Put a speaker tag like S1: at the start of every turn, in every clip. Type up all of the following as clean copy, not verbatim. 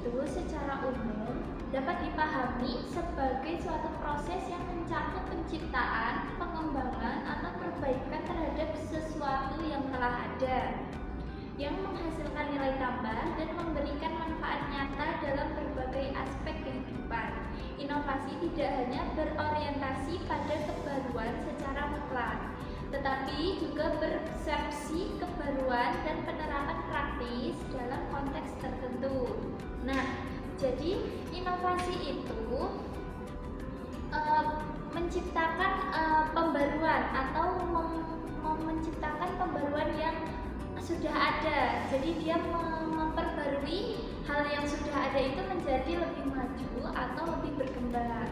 S1: itu secara umum dapat dipahami sebagai suatu proses yang mencakup penciptaan, pengembangan, atau perbaikan terhadap sesuatu yang telah ada, yang menghasilkan nilai tambah dan memberikan manfaat nyata dalam berbagai aspek kehidupan. Inovasi tidak hanya berorientasi pada kebaruan secara mutlak, tetapi juga persepsi kebaruan dan penerapan praktis dalam konteks tertentu. Nah, jadi inovasi itu menciptakan pembaruan atau menciptakan pembaruan yang sudah ada. Jadi dia memperbarui hal yang sudah ada itu menjadi lebih maju atau lebih berkembang.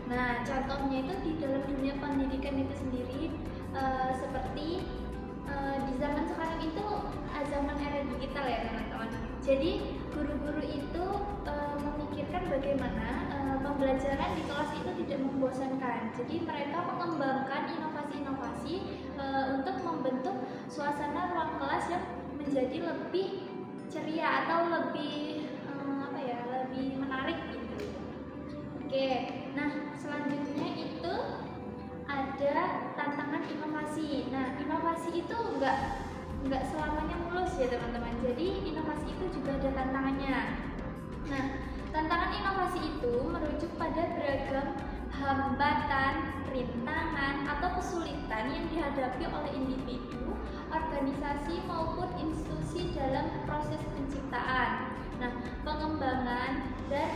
S1: Nah, contohnya itu di dalam dunia pendidikan itu sendiri, seperti di zaman sekarang itu zaman era digital ya teman-teman. Jadi guru-guru itu memikirkan bagaimana pembelajaran di kelas itu tidak membosankan. Jadi mereka mengembangkan inovasi-inovasi untuk membentuk suasana ruang kelas yang menjadi lebih ceria atau lebih lebih menarik gitu. Oke, nah selanjutnya itu ada tantangan inovasi. Nah, inovasi itu enggak selamanya mulus ya teman-teman. Jadi inovasi itu juga ada tantangannya. Nah, tantangan inovasi itu merujuk pada beragam hambatan, rintangan, atau kesulitan yang dihadapi oleh individu, organisasi maupun institusi dalam proses penciptaan. Nah, pengembangan dan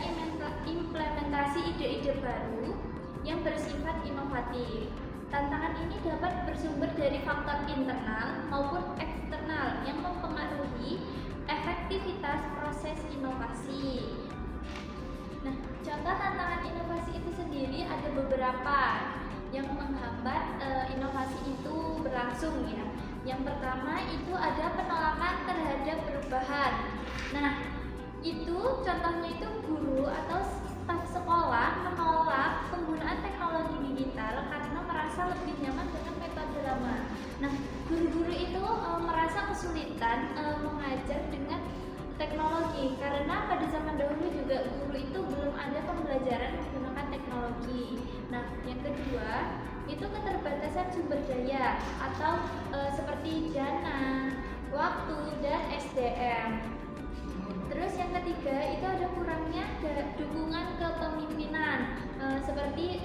S1: implementasi ide-ide baru yang bersifat inovatif. Tantangan ini dapat bersumber dari faktor internal maupun eksternal yang mempengaruhi efektivitas proses inovasi. Nah, contoh tantangan inovasi itu sendiri ada beberapa yang menghambat inovasi itu berlangsung ya. Yang pertama itu ada penolakan terhadap perubahan. Nah, itu contohnya itu guru atau staf sekolah menolak penggunaan teknologi digital karena merasa lebih nyaman dengan metode lama. Nah, guru-guru itu merasa kesulitan mengajar dengan teknologi karena pada zaman dahulu juga guru itu belum ada pembelajaran menggunakan teknologi. Nah, yang kedua itu keterbatasan sumber daya atau seperti dana, waktu, dan SDM. Terus yang ketiga itu ada kurangnya dukungan kepemimpinan, seperti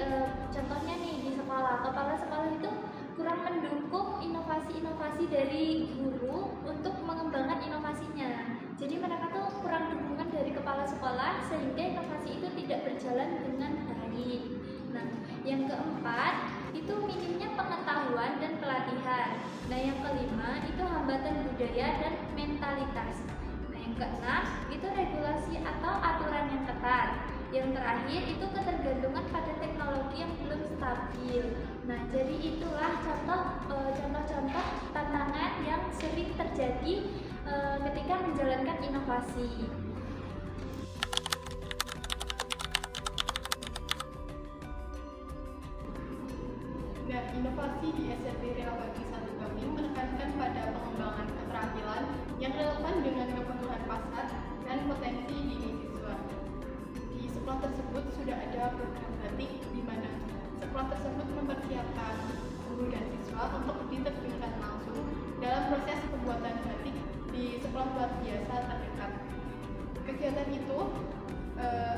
S1: contohnya nih di sekolah, kepala sekolah itu kurang mendukung inovasi-inovasi dari guru untuk mengembangkan inovasinya. Jadi mereka tuh kurang dukungan dari kepala sekolah sehingga inovasi itu tidak berjalan dengan baik. Nah, yang keempat itu minimnya pengetahuan dan pelatihan. Nah, yang kelima itu hambatan budaya dan mentalitas. Yang keenam itu regulasi atau aturan yang ketat. Yang terakhir itu ketergantungan pada teknologi yang belum stabil. Nah, jadi itulah contoh-contoh tantangan yang sering terjadi ketika menjalankan inovasi.
S2: Nah, inovasi di SMP Relabati 1 kami menekankan pada pengembangan keterampilan yang relevan dengan kebutuhan pasar dan potensi diri siswa. Di sekolah tersebut sudah ada program batik di mana sekolah tersebut mempersiapkan guru dan siswa untuk diterjunkan langsung dalam proses pembuatan batik di sekolah luar biasa terdekat. Kegiatan itu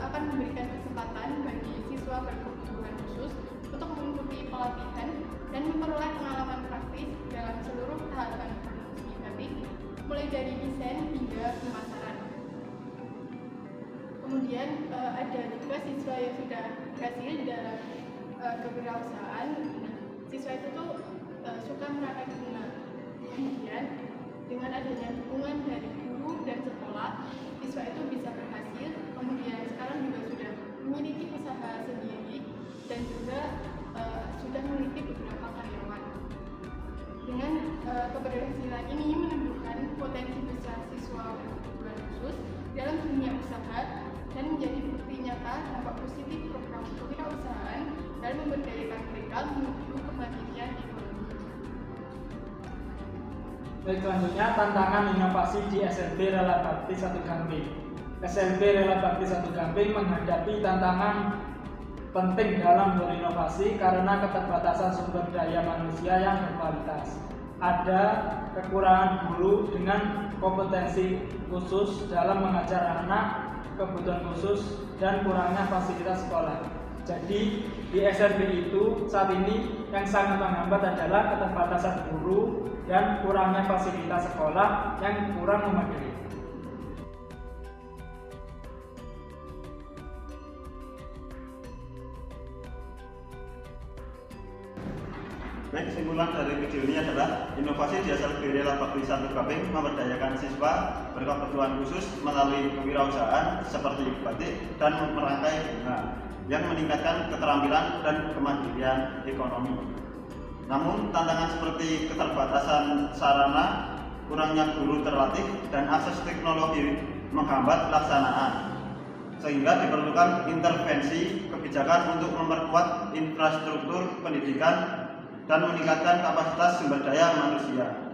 S2: akan memberikan kesempatan bagi siswa berkebutuhan khusus untuk mengikuti pelatihan dan memperoleh pengalaman praktis dalam seluruh tahapan produksi batik, mulai dari desain hingga pemasaran. Kemudian ada juga siswa yang sudah berhasil dalam kewirausahaan. Nah, siswa itu tuh suka meraih bunga. Kemudian dengan adanya dukungan dari guru dan sekolah, siswa itu bisa berhasil. Kemudian sekarang juga sudah memiliki usaha sendiri dan juga sudah memiliki beberapa karyawan. Dengan keberhasilan ini menunjukkan potensi besar siswa berkebutuhan khusus dalam dunia usaha dan menjadi bukti nyata dampak positif program kewirausahaan dalam memberdayakan mereka menuju kemandirian ekonomi.
S3: Baik, selanjutnya tantangan inovasi di SMP Relabati 1 Gambir. SMP Rela Bakti 1 Gamping menghadapi tantangan penting dalam berinovasi karena keterbatasan sumber daya manusia yang berkualitas. Ada kekurangan guru dengan kompetensi khusus dalam mengajar anak kebutuhan khusus dan kurangnya fasilitas sekolah. Jadi di SMP itu saat ini yang sangat menghambat adalah keterbatasan guru dan kurangnya fasilitas sekolah yang kurang memadai.
S4: Baik, kesimpulan dari video ini adalah inovasi di SMP Rela Bakti 1 Gamping memberdayakan siswa berkebutuhan khusus melalui kewirausahaan seperti batik dan merangkai bunga yang meningkatkan keterampilan dan kemandirian ekonomi. Namun, tantangan seperti keterbatasan sarana, kurangnya guru terlatih, dan akses teknologi menghambat pelaksanaan, sehingga diperlukan intervensi kebijakan untuk memperkuat infrastruktur pendidikan dan meningkatkan kapasitas sumber daya manusia.